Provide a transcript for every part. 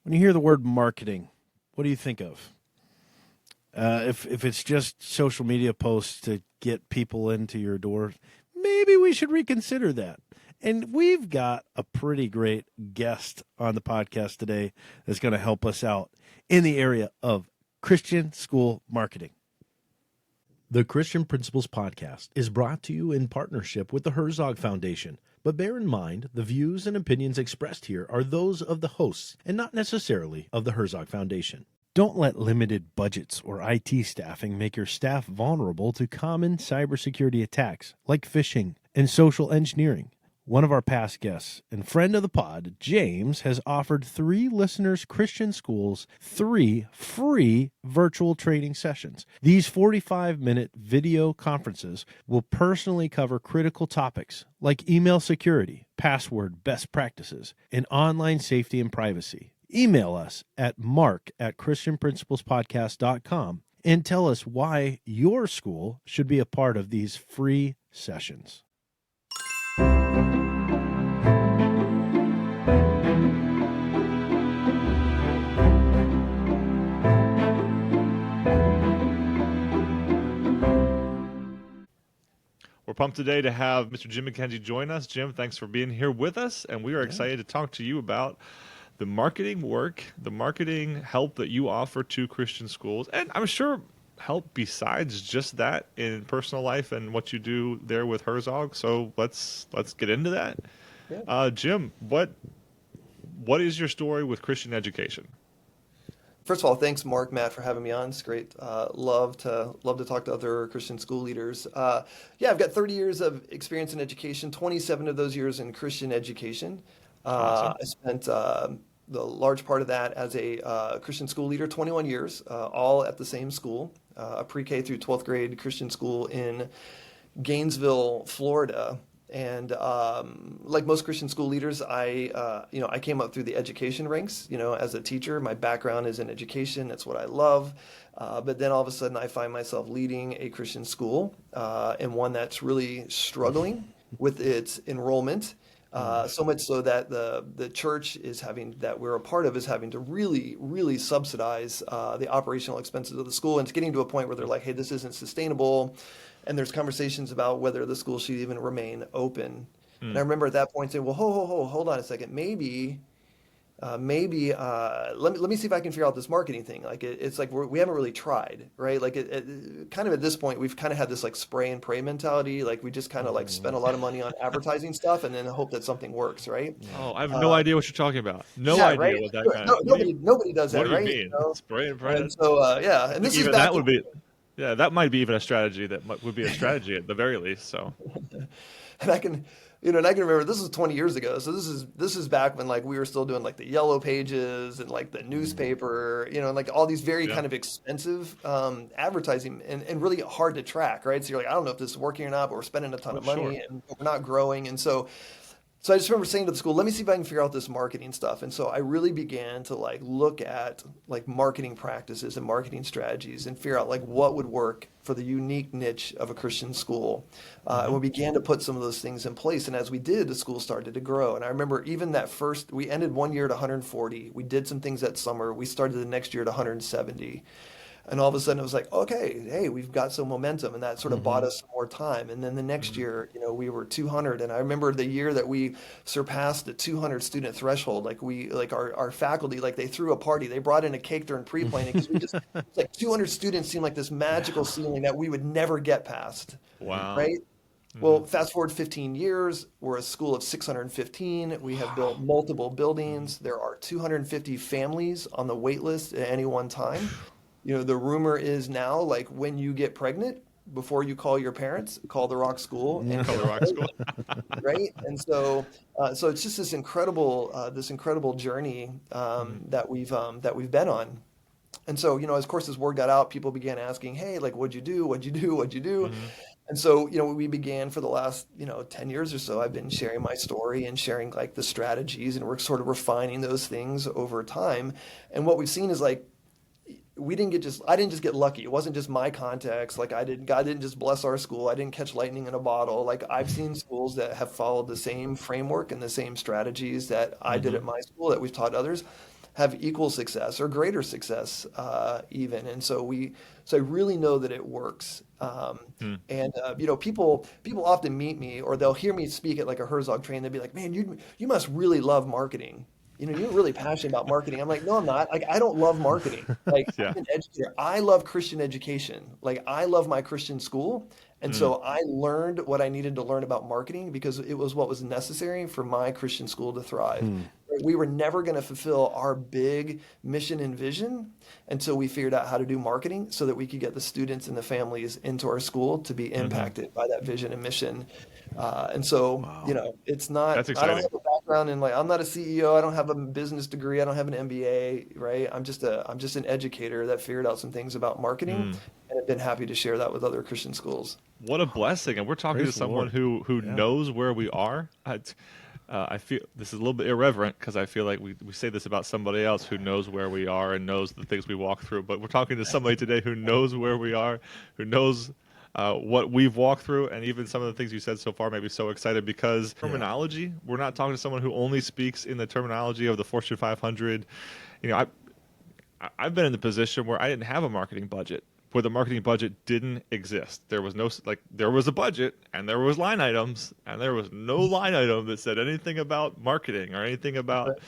When you hear the word marketing, what do you think of? If it's just social media posts to get people into your door, maybe we should reconsider that. And we've got a pretty great guest on the podcast today that's going to help us out in the area of Christian school marketing. The Christian Principles Podcast is brought to you in partnership with the Herzog Foundation. But bear in mind, the views and opinions expressed here are those of the hosts and not necessarily of the Herzog Foundation. Don't let limited budgets or IT staffing make your staff vulnerable to common cybersecurity attacks like phishing and social engineering. One of our past guests and friend of the pod, James, has offered 3 listeners' Christian schools 3 free virtual training sessions. These 45-minute video conferences will personally cover critical topics like email security, password best practices, and online safety and privacy. Email us at mark@christianprinciplespodcast.com and tell us why your school should be a part of these free sessions. We're pumped today to have Mr. Jim McKenzie join us. Jim, thanks for being here with us, and we are excited to talk to you about the marketing work, the marketing help that you offer to Christian schools, and I'm sure help besides just that in personal life and what you do there with Herzog. So let's get into that. Yeah. Jim, what is your story with Christian education? First of all, thanks, Mark, Matt, for having me on. It's great. Love to talk to other Christian school leaders. I've got 30 years of experience in education, 27 of those years in Christian education. Awesome. I spent the large part of that as a Christian school leader, 21 years, all at the same school, a pre-K through 12th grade Christian school in Gainesville, Florida. And like most Christian school leaders, I came up through the education ranks. As a teacher, my background is in education. That's what I love. But then all of a sudden, I find myself leading a Christian school, and one that's really struggling with its enrollment. So much so that the church that we're a part of is having to really, really subsidize the operational expenses of the school. And it's getting to a point where they're like, hey, this isn't sustainable. And there's conversations about whether the school should even remain open. And I remember at that point saying, well, hold on a second. Maybe let me see if I can figure out this marketing thing. Like it's like we haven't really tried, right? Like it kind of at this point, we've kind of had this like spray and pray mentality. Like we just kind of like spend a lot of money on advertising stuff and then hope that something works, right? Oh, I have no idea what you're talking about. No Yeah, idea right. what that Sure. kind No, of. nobody does What that, do you right? mean? Spray and pray. And so and this is Even back that would be. Yeah, that might be even a strategy would be a strategy at the very least. So, and I can remember this was 20 years ago. So this is back when like we were still doing like the yellow pages and like the newspaper, and like all these very kind of expensive advertising and really hard to track, right? So you're like, I don't know if this is working or not, but we're spending a ton of money and we're not growing. And so I just remember saying to the school, let me see if I can figure out this marketing stuff. And so I really began to like look at like marketing practices and marketing strategies and figure out like what would work for the unique niche of a Christian school. And we began to put some of those things in place. And as we did, the school started to grow. And I remember even we ended one year at 140. We did some things that summer. We started the next year at 170. And all of a sudden it was like, okay, hey, we've got some momentum, and that sort of bought us more time. And then the next year, we were 200. And I remember the year that we surpassed the 200 student threshold, like our faculty, like they threw a party. They brought in a cake during pre-planning because it's like 200 students seemed like this magical ceiling that we would never get past. wow. Right? Well, fast forward 15 years, we're a school of 615. We have built multiple buildings. There are 250 families on the wait list at any one time. The rumor is now, like, when you get pregnant, before you call your parents, call the Rock School. And Call the Rock School. right? And so it's just this incredible journey that we've been on. And so, as course, as word got out, people began asking, hey, like, what'd you do? What'd you do? What'd you do? And so, we began for the last, 10 years or so, I've been sharing my story and sharing like the strategies, and we're sort of refining those things over time. And what we've seen is like, I didn't just get lucky. It wasn't just my context. Like God didn't just bless our school. I didn't catch lightning in a bottle. Like I've seen schools that have followed the same framework and the same strategies that I did at my school that we've taught others. have equal success or greater success even. And so I really know that it works. And people often meet me or they'll hear me speak at like a Herzog training. They'll be like, "Man, you must really love marketing. You're really passionate about marketing." I'm like, "No, I'm not. Like, I don't love marketing. Like, Yeah. I'm an educator. I love Christian education. Like, I love my Christian school. And so I learned what I needed to learn about marketing because it was what was necessary for my Christian school to thrive. We were never going to fulfill our big mission and vision until we figured out how to do marketing so that we could get the students and the families into our school to be impacted by that vision and mission. And so, it's not, That's I don't exciting. have a background in like, I'm not a CEO. I don't have a business degree. I don't have an MBA, right? I'm just an educator that figured out some things about marketing and have been happy to share that with other Christian schools. What a blessing. And we're talking Praise to the someone Lord. who Yeah. knows where we are. I feel this is a little bit irreverent because I feel like we say this about somebody else who knows where we are and knows the things we walk through. But we're talking to somebody today who knows where we are, who knows what we've walked through, and even some of the things you said so far made me so excited because terminology, we're not talking to someone who only speaks in the terminology of the Fortune 500. I've been in the position where I didn't have a marketing budget, where the marketing budget didn't exist. There was no, there was a budget and there was line items, and there was no line item that said anything about marketing or anything about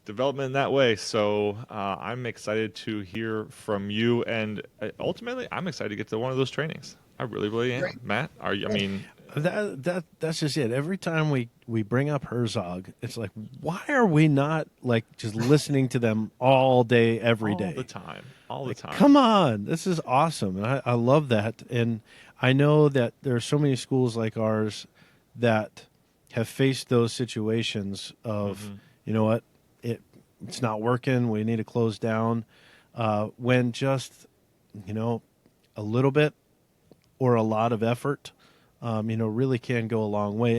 development in that way. So I'm excited to hear from you, and ultimately, I'm excited to get to one of those trainings. I really, really am. Great. Matt, are you? I mean, That's just it. Every time we bring up Herzog, it's like, why are we not like just listening to them all day, every day? All the time. Come on, this is awesome, and I love that. And I know that there are so many schools like ours that have faced those situations of, you know what, it's not working. We need to close down. When just, a little bit or a lot of effort, really can go a long way.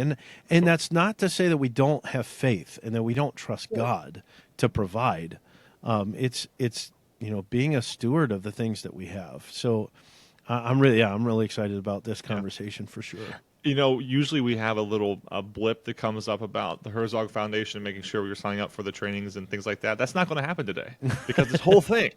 And that's not to say that we don't have faith and that we don't trust God to provide. It's being a steward of the things that we have. So I'm really excited about this conversation for sure. Usually we have a blip that comes up about the Herzog Foundation, making sure we were signing up for the trainings and things like that. That's not going to happen today because this whole thing,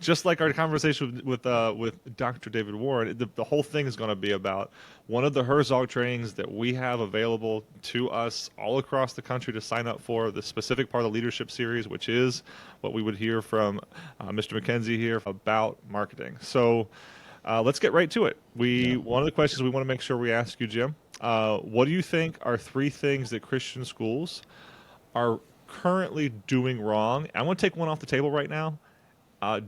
just like our conversation with Dr. David Warren, the whole thing is going to be about one of the Herzog trainings that we have available to us all across the country to sign up for, the specific part of the leadership series, which is what we would hear from Mr. McKenzie here about marketing. So let's get right to it. One of the questions we want to make sure we ask you, Jim, what do you think are 3 things that Christian schools are currently doing wrong? I want to take one off the table right now.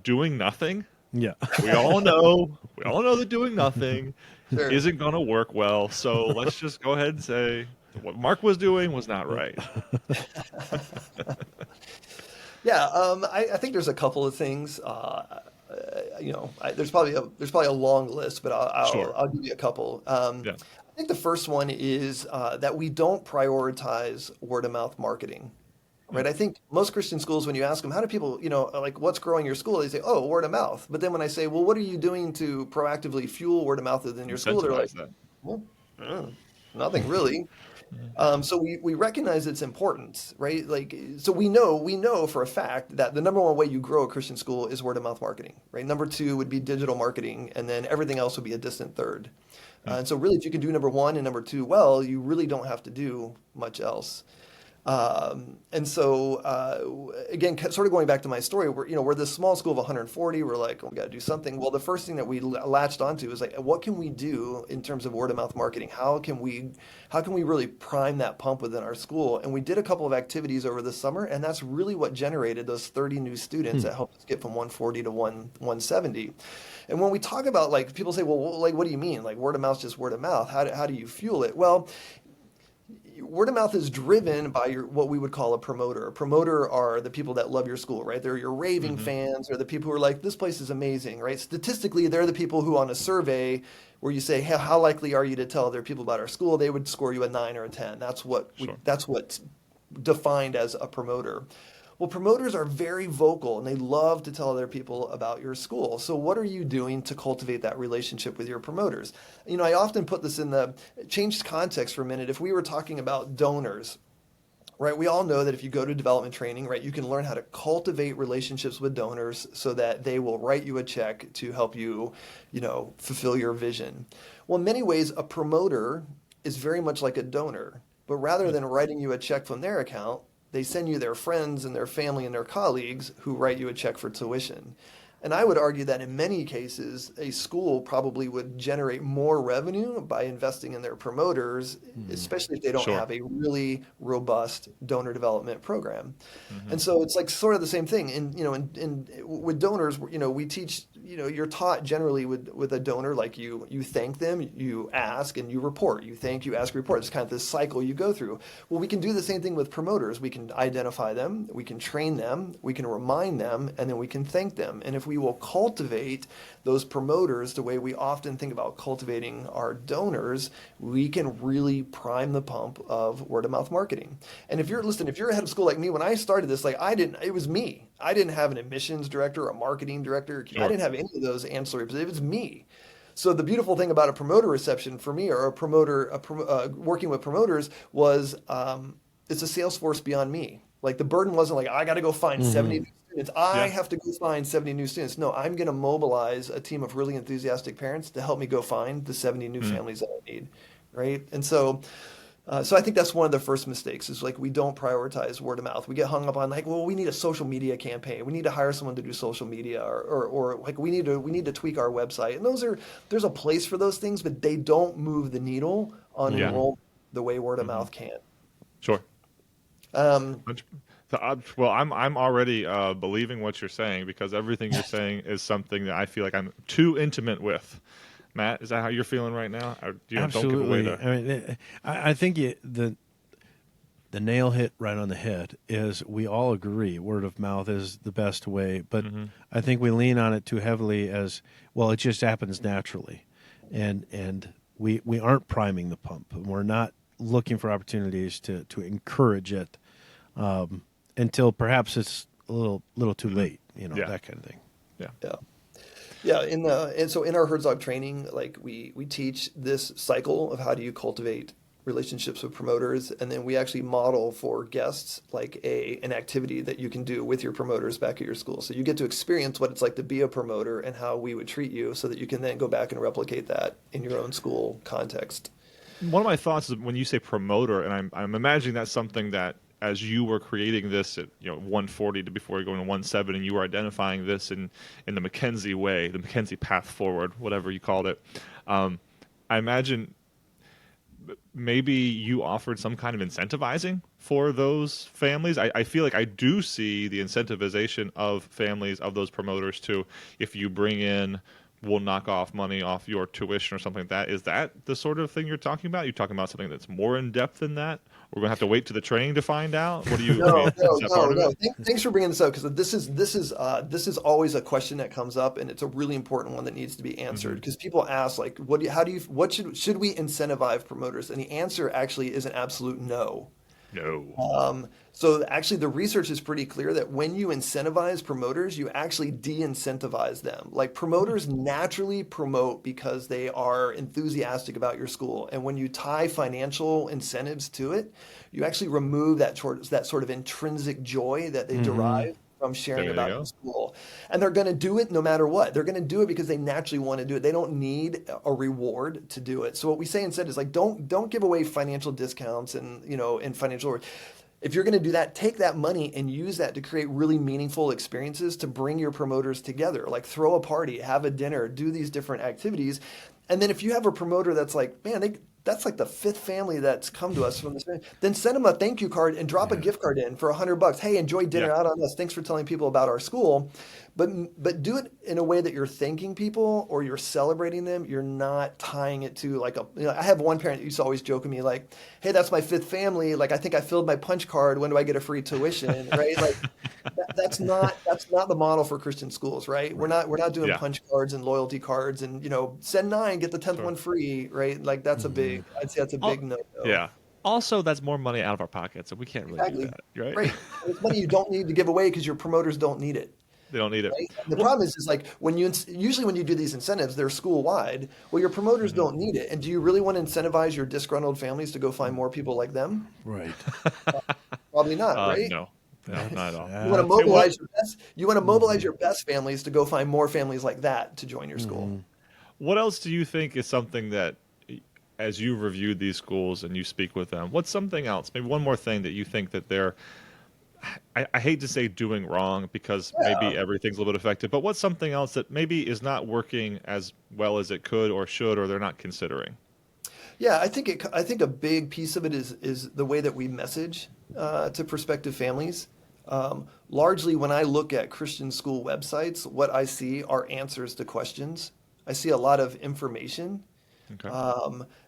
Doing nothing. Yeah. We all know that doing nothing Sure. isn't going to work well. So let's just go ahead and say what Mark was doing was not right. Yeah, I think there's a couple of things. There's probably a long list, but Sure. I'll give you a couple. Yeah. I think the first one is that we don't prioritize word of mouth marketing. Right. I think most Christian schools, when you ask them, how do people, like what's growing your school? They say, oh, word of mouth. But then when I say, well, what are you doing to proactively fuel word of mouth within your school? They're like, Incentivize that. well, nothing really. So we recognize its importance, right? Like, so we know for a fact that the number one way you grow a Christian school is word of mouth marketing, right? Number 2 would be digital marketing, and then everything else would be a distant third. And so really, if you can do number 1 and number 2 well, you really don't have to do much else. And so, again, sort of going back to my story, we're this small school of 140. We're like, we got to do something. Well, the first thing that we latched onto is like, what can we do in terms of word of mouth marketing? How can we really prime that pump within our school? And we did a couple of activities over the summer, and that's really what generated those 30 new students that helped us get from 140 to 170. And when we talk about, like, people say, well, like, what do you mean? Like, word of mouth is just word of mouth. How do you fuel it? Well, word of mouth is driven by what we would call a promoter. A promoter are the people that love your school, right? They're your raving fans, or the people who are like, this place is amazing, right? Statistically, they're the people who on a survey where you say, hey, how likely are you to tell other people about our school? They would score you a 9 or a 10. That's what's defined as a promoter. Well, promoters are very vocal and they love to tell other people about your school. So what are you doing to cultivate that relationship with your promoters? I often put this in the changed context for a minute. If we were talking about donors, right? We all know that if you go to development training, right, you can learn how to cultivate relationships with donors so that they will write you a check to help you, fulfill your vision. Well, in many ways, a promoter is very much like a donor, but rather than writing you a check from their account, they send you their friends and their family and their colleagues who write you a check for tuition. And I would argue that in many cases, a school probably would generate more revenue by investing in their promoters, especially if they don't Sure. have a really robust donor development program. Mm-hmm. And so it's like sort of the same thing. And with donors, we teach, you're taught generally with a donor, like you thank them, you ask, and you report. You thank, you ask, report. It's kind of this cycle you go through. Well, we can do the same thing with promoters. We can identify them, we can train them, we can remind them, and then we can thank them. And if we will cultivate those promoters the way we often think about cultivating our donors, we can really prime the pump of word of mouth marketing. And if you're a head of school like me, when I started this, it was me. I didn't have an admissions director, a marketing director. Sure. I didn't have any of those ancillary, but it was me. So the beautiful thing about a promoter reception for me, or working with promoters, was it's a sales force beyond me. Like the burden wasn't like, I got to go find 70 new students. I have to go find 70 new students. No, I'm going to mobilize a team of really enthusiastic parents to help me go find the 70 new families that I need, right? And so I think that's one of the first mistakes is like we don't prioritize word of mouth. We get hung up on like, well, we need a social media campaign. We need to hire someone to do social media, or like we need to tweak our website. And there's a place for those things, but they don't move the needle on enrollment the way word of mouth can. Sure. Well, I'm already believing what you're saying because everything you're saying is something that I feel like I'm too intimate with. Matt, is that how you're feeling right now? Absolutely. Don't give away I think the nail hit right on the head is we all agree word of mouth is the best way, but I think we lean on it too heavily as, well, it just happens naturally. And we aren't priming the pump. We're not looking for opportunities to encourage it until perhaps it's a little too late, that kind of thing. Yeah. And so in our Herzog training, like we teach this cycle of how do you cultivate relationships with promoters, and then we actually model for guests like an activity that you can do with your promoters back at your school. So you get to experience what it's like to be a promoter and how we would treat you, so that you can then go back and replicate that in your own school context. One of my thoughts is when you say promoter, and I'm imagining that's something that as you were creating this at 140 to before you're going to 170, and you were identifying this in the McKenzie way, the McKenzie path forward, whatever you called it. I imagine maybe you offered some kind of incentivizing for those families. I feel like I do see the incentivization of families, of those promoters too. If you bring in, we'll knock off money off your tuition or something like that. Is that the sort of thing you're talking about? You're talking about something that's more in depth than that? We're going to have to wait to the training to find out? What do you? No. It? Thanks for bringing this up, because this is always a question that comes up, and it's a really important one that needs to be answered, because people ask like, what should we incentivize promoters? And the answer actually is an absolute no. No. So actually the research is pretty clear that when you incentivize promoters, you actually de-incentivize them. Like promoters naturally promote because they are enthusiastic about your school. And when you tie financial incentives to it, you actually remove that sort of intrinsic joy that they derive from sharing about your school. And they're going to do it no matter what. They're going to do it because they naturally want to do it. They don't need a reward to do it. So what we say instead is like, don't give away financial discounts and financial. If you're going to do that, take that money and use that to create really meaningful experiences to bring your promoters together. Like throw a party, have a dinner, do these different activities. And then if you have a promoter that's like, man, that's like the fifth family that's come to us from this, then send them a thank you card and drop a gift card in for $100. Hey, enjoy dinner out on us. Thanks for telling people about our school. But do it in a way that you're thanking people or you're celebrating them. You're not tying it to like I have one parent who used to always joke with me like, hey, that's my fifth family. Like, I think I filled my punch card. When do I get a free tuition? Right? Like that's not the model for Christian schools, right? We're not doing punch cards and loyalty cards and, send 9, get the 10th one free, right? Like that's I'd say that's a big no. Yeah. Also, that's more money out of our pockets, and we can't really do that, right? Right. It's money you don't need to give away because your promoters don't need it. They don't need it. Right? The problem is like usually when you do these incentives, they're school wide. Well, your promoters don't need it. And do you really want to incentivize your disgruntled families to go find more people like them? Right. Probably not, right? No, not at all. You want to Hey, what? mobilize your best. You want to mobilize your best families to go find more families like that to join your school. What else do you think is something that, as you've reviewed these schools and you speak with them, what's something else? Maybe one more thing that you think that they're, I hate to say doing wrong because maybe everything's a little bit effective, but what's something else that maybe is not working as well as it could or should, or they're not considering? Yeah, I think a big piece of it is the way that we message to prospective families. Largely, when I look at Christian school websites, what I see are answers to questions. I see a lot of information. Okay.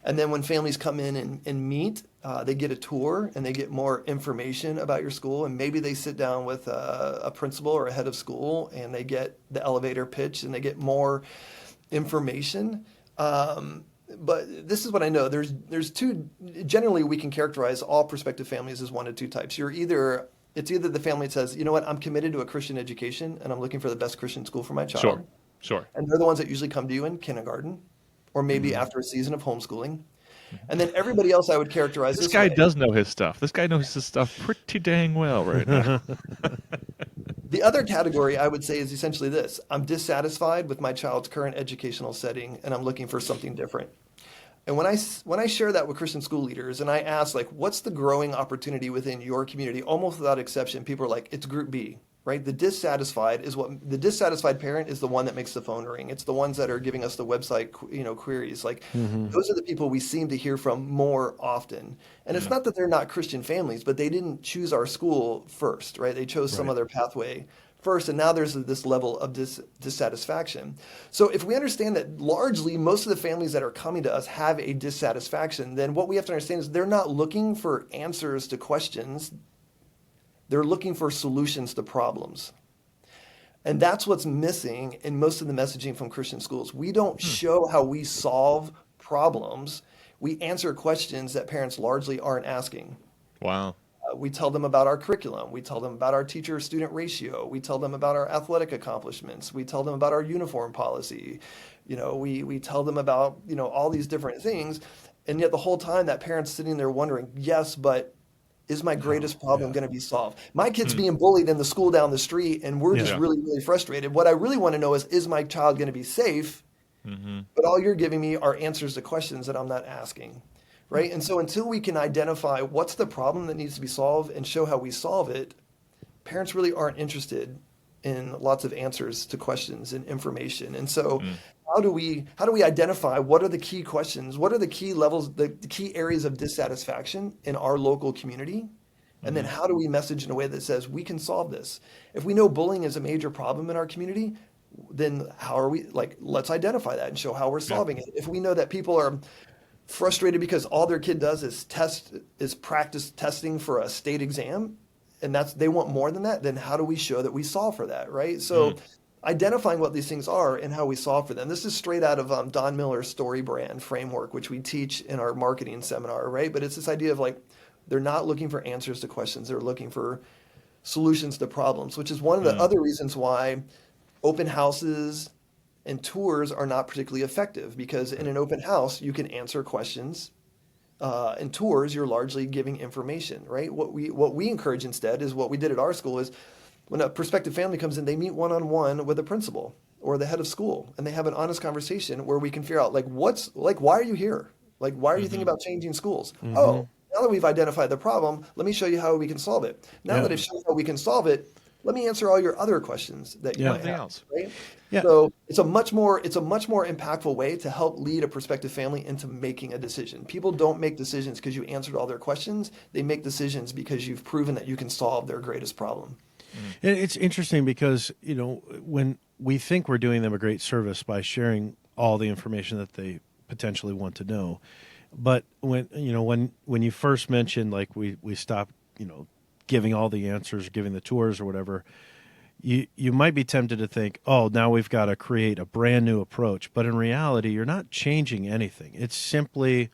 And then when families come in and meet, they get a tour and they get more information about your school. And maybe they sit down with a principal or a head of school and they get the elevator pitch and they get more information. But this is what I know. There's two. Generally, we can characterize all prospective families as one of two types. It's either the family that says, you know what, I'm committed to a Christian education and I'm looking for the best Christian school for my child. Sure. And they're the ones that usually come to you in kindergarten or maybe after a season of homeschooling. And then everybody else I would characterize This this guy way. does know his stuff. This guy knows his stuff pretty dang well right now. The other category I would say is essentially this. I'm dissatisfied with my child's current educational setting and I'm looking for something different. And when I share that with Christian school leaders and I ask, like, what's the growing opportunity within your community, almost without exception, people are like, it's group B, right? The dissatisfied parent is the one that makes the phone ring. It's the ones that are giving us the website, queries. Like, those are the people we seem to hear from more often. And it's not that they're not Christian families, but they didn't choose our school first, right? They chose some other pathway first, and now there's this level of dissatisfaction. So if we understand that largely most of the families that are coming to us have a dissatisfaction, then what we have to understand is they're not looking for answers to questions. They're looking for solutions to problems. And that's what's missing in most of the messaging from Christian schools. We don't show how we solve problems. We answer questions that parents largely aren't asking. Wow. We tell them about our curriculum. We tell them about our teacher-student ratio. We tell them about our athletic accomplishments. We tell them about our uniform policy. We tell them about, all these different things. And yet the whole time that parent's sitting there wondering, yes, but is my greatest problem going to be solved? My kid's being bullied in the school down the street, and we're just really, really frustrated. What I really want to know is my child going to be safe? But all you're giving me are answers to questions that I'm not asking. Right? And so until we can identify what's the problem that needs to be solved and show how we solve it, parents really aren't interested in lots of answers to questions and information. And so how do we identify what are the key questions, what are the key levels, the key areas of dissatisfaction in our local community? And then how do we message in a way that says we can solve this? If we know bullying is a major problem in our community, then how are we, let's identify that and show how we're solving it. If we know that people are frustrated because all their kid does is practice testing for a state exam, and they want more than that, then how do we show that we solve for that, right? So identifying what these things are and how we solve for them. This is straight out of Don Miller's story brand framework, which we teach in our marketing seminar, right? But it's this idea of they're not looking for answers to questions. They're looking for solutions to problems, which is one of the other reasons why open houses and tours are not particularly effective, because in an open house, you can answer questions. In tours, you're largely giving information, right? What we encourage instead is what we did at our school is when a prospective family comes in, they meet one-on-one with a principal or the head of school, and they have an honest conversation where we can figure out why are you here? Why are you thinking about changing schools? Oh, now that we've identified the problem, let me show you how we can solve it. Now that I've shown how we can solve it, let me answer all your other questions that you might have. Right? Yeah. So it's a much more impactful way to help lead a prospective family into making a decision. People don't make decisions because you answered all their questions. They make decisions because you've proven that you can solve their greatest problem. And it's interesting because, when we think we're doing them a great service by sharing all the information that they potentially want to know, but when you first mentioned we stopped, giving all the answers, giving the tours or whatever, you might be tempted to think, oh, now we've got to create a brand new approach. But in reality, you're not changing anything. It's simply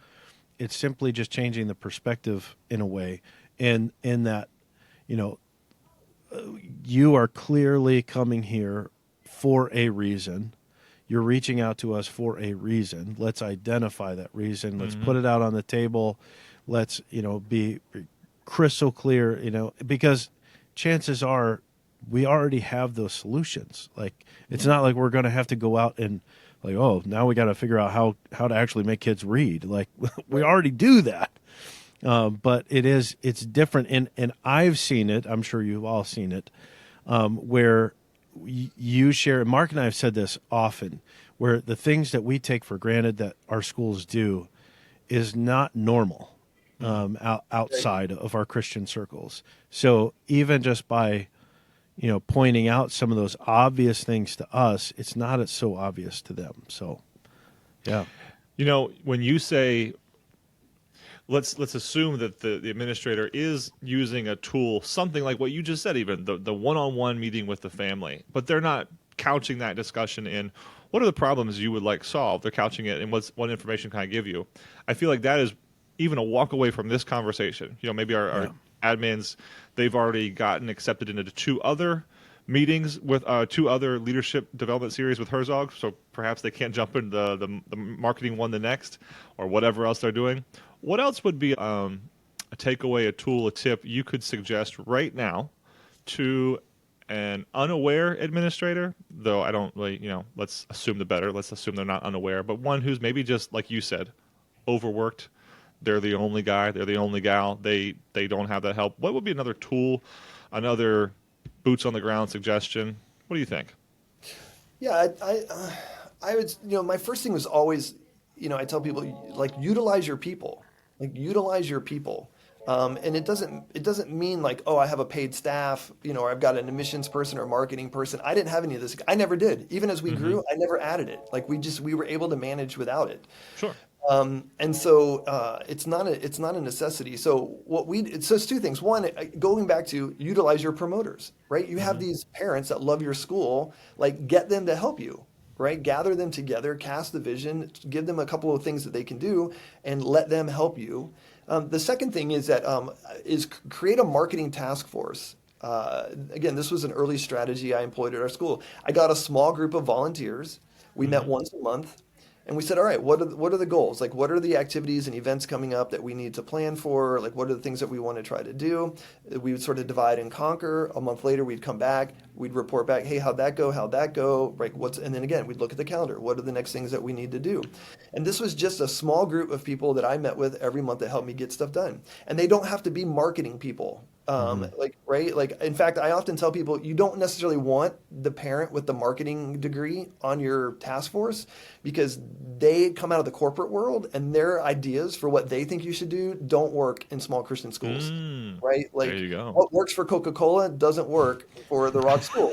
just changing the perspective in a way, in that, you are clearly coming here for a reason. You're reaching out to us for a reason. Let's identify that reason. Let's put it out on the table. Let's, be crystal clear, because chances are we already have those solutions. Like, it's not like we're going to have to go out and like, oh, now we got to figure out how to actually make kids read. Like, we already do that. But it's different. And I've seen it, I'm sure you've all seen it, where you share, and Mark and I have said this often, where the things that we take for granted that our schools do is not normal outside of our Christian circles. So even just by, pointing out some of those obvious things to us, it's not so obvious to them. So, yeah. When you say, let's assume that the administrator is using a tool, something like what you just said, even the one-on-one meeting with the family, but they're not couching that discussion in what are the problems you would like solved. They're couching it in what information can I give you. I feel like that is even a walk away from this conversation. Maybe our admins, they've already gotten accepted into 2 other meetings with 2 other leadership development series with Herzog, so perhaps they can't jump into the marketing one the next, or whatever else they're doing. What else would be a takeaway, a tool, a tip you could suggest right now to an unaware administrator? Though I don't really, let's assume the better. Let's assume they're not unaware, but one who's maybe just, like you said, overworked. They're the only guy. They're the only gal. They don't have that help. What would be another tool, another boots on the ground suggestion? What do you think? Yeah, I would, my first thing was always, I tell people, like, utilize your people. Like, utilize your people. And it doesn't mean like, oh, I have a paid staff, or I've got an admissions person or a marketing person. I didn't have any of this. I never did. Even as we grew, I never added it. Like, we were able to manage without it. Sure. And so it's not a necessity. So so it's 2 things. One, going back to utilize your promoters, right? You have these parents that love your school, like, get them to help you. Right? Gather them together, cast the vision, give them a couple of things that they can do, and let them help you. The second thing is that is create a marketing task force. Again, this was an early strategy I employed at our school. I got a small group of volunteers. We met once a month. And we said, all right, what are the goals? Like, what are the activities and events coming up that we need to plan for? Like, what are the things that we want to try to do? We would sort of divide and conquer. A month later, we'd come back. We'd report back, hey, how'd that go? How'd that go? Right? And then again, we'd look at the calendar. What are the next things that we need to do? And this was just a small group of people that I met with every month that helped me get stuff done. And they don't have to be marketing people. Like, in fact, I often tell people, you don't necessarily want the parent with the marketing degree on your task force, because they come out of the corporate world and their ideas for what they think you should do don't work in small Christian schools, right? Like, there you go. What works for Coca-Cola doesn't work for the Rock School.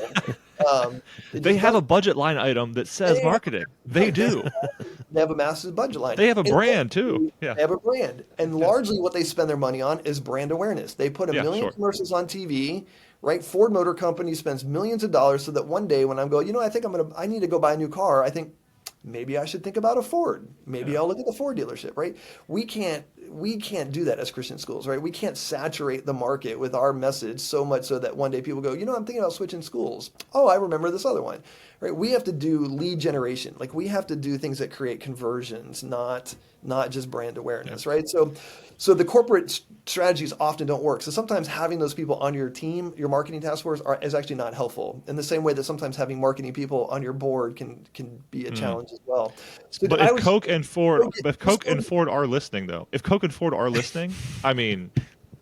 They have a budget line item that says marketing. They do. They have a massive budget line. They have a brand too. Yeah. They have a brand. And largely what they spend their money on is brand awareness. They put a million commercials on TV, right? Ford Motor Company spends millions of dollars so that one day when I'm going, I think I need to go buy a new car, I think maybe I should think about a Ford. Maybe I'll look at the Ford dealership, right? We can't do that as Christian schools, right? We can't saturate the market with our message so much so that one day people go, I'm thinking about switching schools. Oh, I remember this other one, right? We have to do lead generation. Like, we have to do things that create conversions, not just brand awareness, right? So the corporate strategies often don't work. So sometimes having those people on your team, your marketing task force, is actually not helpful. In the same way that sometimes having marketing people on your board can be a challenge as well. So but if Coke and Ford are listening, though, I mean,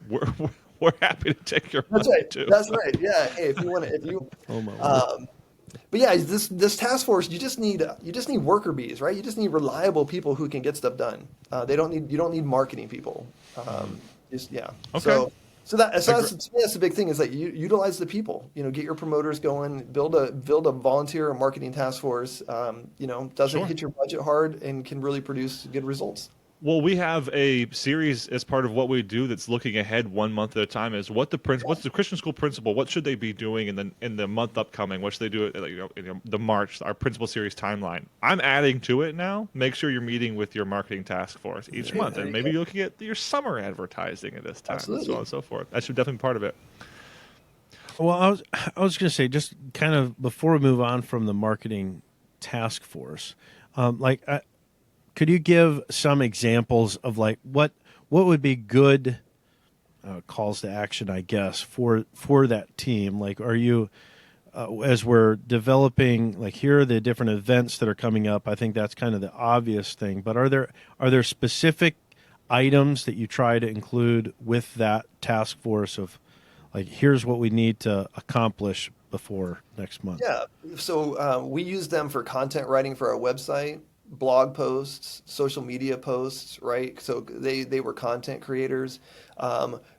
we're happy to take your money too. That's right. Yeah. Hey, but yeah, this task force, you just need worker bees, right? You just need reliable people who can get stuff done. You don't need marketing people. Okay. So that's the big thing, is that you utilize the people. Get your promoters going, build a volunteer or marketing task force. Doesn't hit your budget hard and can really produce good results. Well, we have a series as part of what we do that's looking ahead 1 month at a time. Is what's the Christian school principal? What should they be doing in the month upcoming? What should they do in the March, our principal series timeline? I'm adding to it now. Make sure you're meeting with your marketing task force each month, and maybe you're looking at your summer advertising at this time, and so on and so forth. That should definitely be part of it. Well, I was going to say, just kind of before we move on from the marketing task force, could you give some examples of like what would be good calls to action, I guess, for that team? Like, are you as we're developing, like, here are the different events that are coming up? I think that's kind of the obvious thing, but are there specific items that you try to include with that task force of, like, here's what we need to accomplish before next month? Yeah. So we use them for content writing for our website, blog posts, social media posts, right? So they were content creators.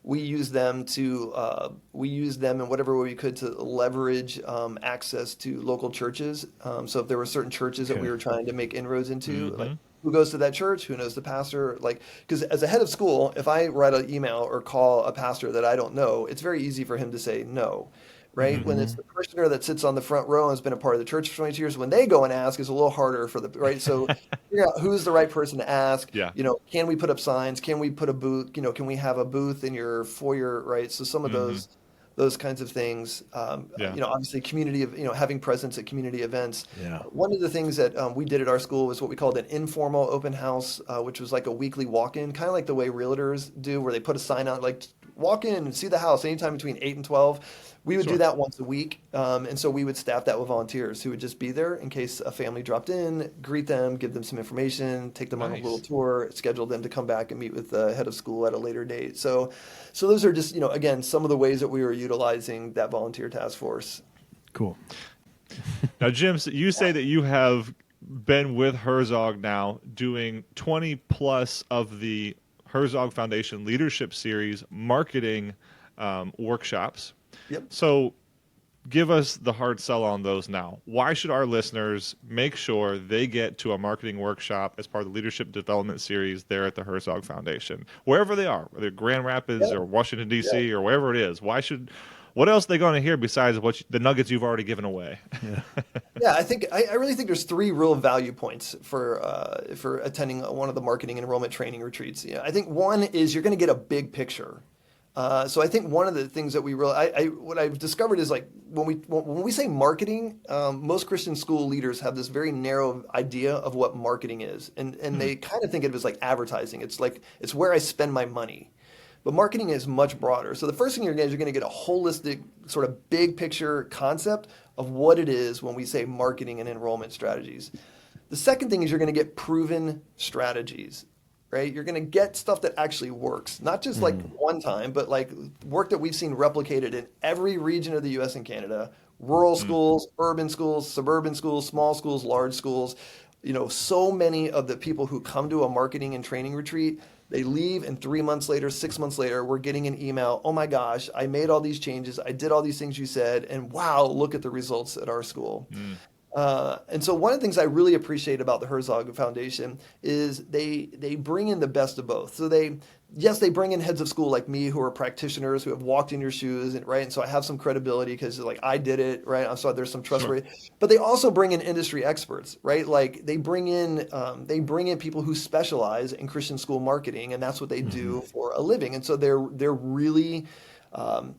We use them in whatever way we could to leverage access to local churches. So if there were certain churches that we were trying to make inroads into, like, who goes to that church? Who knows the pastor? Like, because as a head of school, if I write an email or call a pastor that I don't know, it's very easy for him to say no, right? When it's the parishioner that sits on the front row and has been a part of the church for 22 years, when they go and ask, it's a little harder for the, right? So figure out who's the right person to ask. Yeah. Can we put up signs? Can we put a booth? Can we have a booth in your foyer, right? So some of those kinds of things. Obviously community of, having presence at community events. Yeah. One of the things that we did at our school was what we called an informal open house, which was like a weekly walk-in, kind of like the way realtors do, where they put a sign out like, walk in and see the house anytime between 8 and 12. We would do that once a week. And so we would staff that with volunteers who would just be there in case a family dropped in, greet them, give them some information, take them on a little tour, schedule them to come back and meet with the head of school at a later date. So those are just, again, some of the ways that we were utilizing that volunteer task force. Cool. Now, Jim, you say that you have been with Herzog now doing 20 plus of the Herzog Foundation Leadership Series marketing workshops. Yep. So give us the hard sell on those now. Why should our listeners make sure they get to a marketing workshop as part of the Leadership Development Series there at the Herzog Foundation, wherever they are, whether Grand Rapids or Washington, D.C. or wherever it is? What else are they going to hear besides the nuggets you've already given away? Yeah, I really think there's 3 real value points for attending one of the marketing and enrollment training retreats. I think one is you're going to get a big picture. So I think one of the things that we really, what I've discovered is, like, when we say marketing, most Christian school leaders have this very narrow idea of what marketing is, and they kind of think of it as like advertising. It's like, it's where I spend my money. But marketing is much broader. So the first thing you're going to get a holistic, sort of big picture concept of what it is when we say marketing and enrollment strategies. The second thing is you're going to get proven strategies, right? You're going to get stuff that actually works, not just like one time, but like work that we've seen replicated in every region of the U.S. and Canada, rural schools, urban schools, suburban schools, small schools, large schools. So many of the people who come to a marketing and training retreat, they leave, and 3 months later, 6 months later, we're getting an email. Oh my gosh, I made all these changes. I did all these things you said, and wow, look at the results at our school. And so one of the things I really appreciate about the Herzog Foundation is they bring in the best of both. So they bring in heads of school like me who are practitioners who have walked in your shoes, right? And so I have some credibility because, like, I did it, right? So there's some trustworthy. Sure. But they also bring in industry experts, right? Like they bring in people who specialize in Christian school marketing, and that's what they do for a living. And so they're really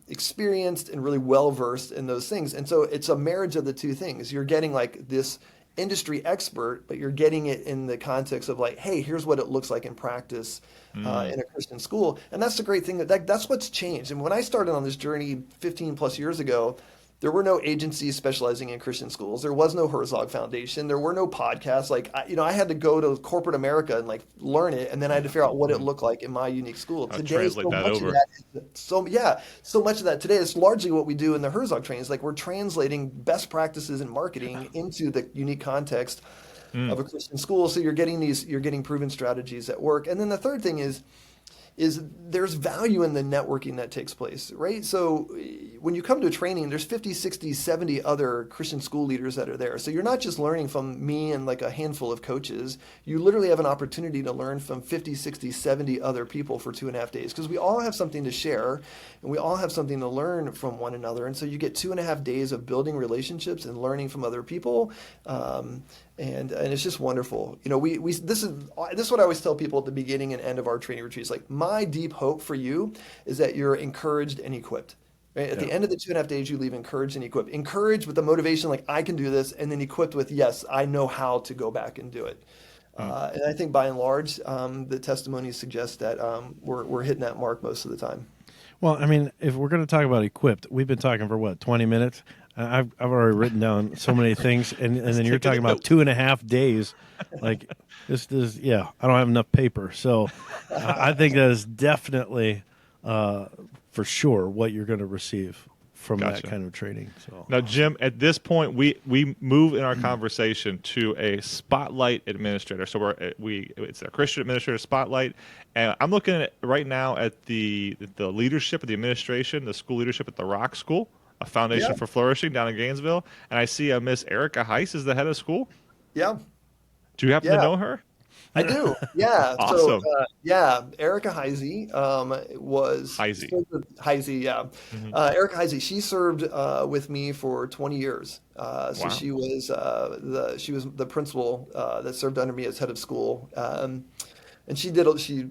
experienced and really well versed in those things. And so it's a marriage of the two things. You're getting like this industry expert, but you're getting it in the context of like, hey, here's what it looks like in practice in a Christian school. And that's the great thing that's what's changed. And when I started on this journey 15 plus years ago, there were no agencies specializing in Christian schools. There was no Herzog Foundation. There were no podcasts. Like, I had to go to corporate America and like learn it, and then I had to figure out what it looked like in my unique school. Today, so much of that today is largely what we do in the Herzog training. Is like we're translating best practices in marketing into the unique context of a Christian school. So you're getting proven strategies at work. And then the third thing is there's value in the networking that takes place, right? So when you come to a training, there's 50, 60, 70 other Christian school leaders that are there. So you're not just learning from me and like a handful of coaches. You literally have an opportunity to learn from 50, 60, 70 other people for 2.5 days because we all have something to share and we all have something to learn from one another. And so you get 2.5 days of building relationships and learning from other people. And it's just wonderful. This is what I always tell people at the beginning and end of our training retreats. Like, my deep hope for you is that you're encouraged and equipped. Right? At the end of the 2.5 days, you leave encouraged and equipped. Encouraged with the motivation, like, I can do this, and then equipped with, yes, I know how to go back and do it. And I think by and large, the testimonies suggest that we're hitting that mark most of the time. Well, I mean, if we're going to talk about equipped, we've been talking for what, 20 minutes? I've already written down so many things, and then you're talking about 2.5 days. Like this is, yeah, I don't have enough paper, so I think that is definitely for sure what you're going to receive from Gotcha. that kind of training. So Now, Jim, at this point, we move in our conversation to a spotlight administrator. So it's a Christian administrator spotlight, and I'm looking at right now at the leadership of the administration, the school leadership at the Rock School, a foundation for flourishing down in Gainesville, and I see Miss Erica Heiss is the head of school. Yeah. Do you happen to know her? I do. Yeah. Awesome. So, Erica Heisey was Heisey. Heisey, yeah. Erica Heisey, she served with me for 20 years. So Wow. she was the principal that served under me as head of school. And she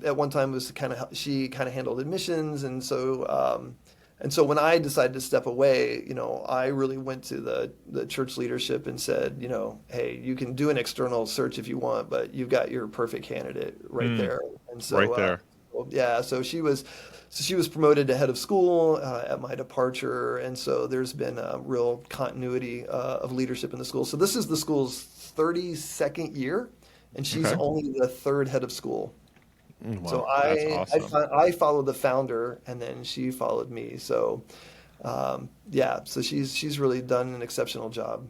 at one time was kind of handled admissions, and so when I decided to step away, I really went to the church leadership and said, hey, you can do an external search if you want, but you've got your perfect candidate right there. And so, Right there. So she was promoted to head of school at my departure, and so there's been a real continuity of leadership in the school. So this is the school's 32nd year, and she's Okay. only the third head of school. wow. So That's awesome. I followed the founder, and then she followed me. So, so she's really done an exceptional job.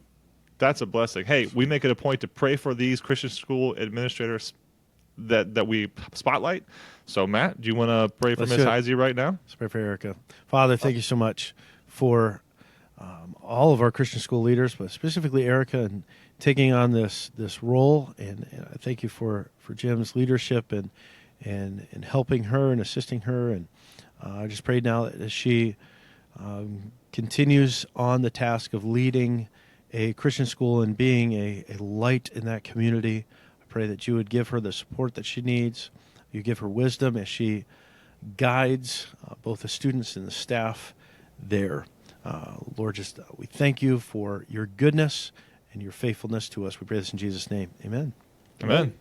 That's a blessing. Hey, we make it a point to pray for these Christian school administrators that we spotlight. So, Matt, do you want to pray for Let's Miss do it. Heisey right now? Let's pray for Erica. Father, thank you so much for all of our Christian school leaders, but specifically Erica, and taking on this role. And I thank you for Jim's leadership and helping her and assisting her. And I just pray now that as she continues on the task of leading a Christian school and being a light in that community, I pray that you would give her the support that she needs. You give her wisdom as she guides both the students and the staff there. Lord, we thank you for your goodness and your faithfulness to us. We pray this in Jesus' name. Amen. Amen.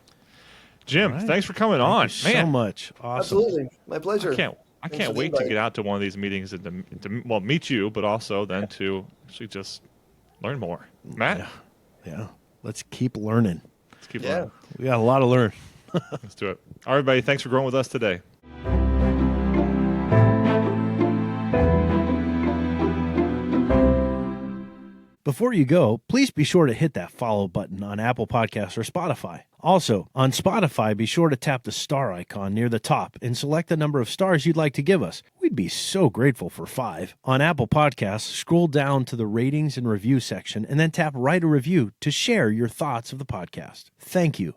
Jim, All right. thanks for coming on. Thank you Man, so much. Awesome. Absolutely, my pleasure. I Thanks can't for the wait to invite. get out to one of these meetings and to meet you, but also then to actually just learn more. Matt, Yeah. Let's keep learning. let's keep Yeah. learning. We got a lot to learn. Let's do it. All right, everybody, thanks for growing with us today. Before you go, please be sure to hit that follow button on Apple Podcasts or Spotify. Also, on Spotify, be sure to tap the star icon near the top and select the number of stars you'd like to give us. We'd be so grateful for 5. On Apple Podcasts, scroll down to the ratings and review section and then tap write a review to share your thoughts of the podcast. Thank you.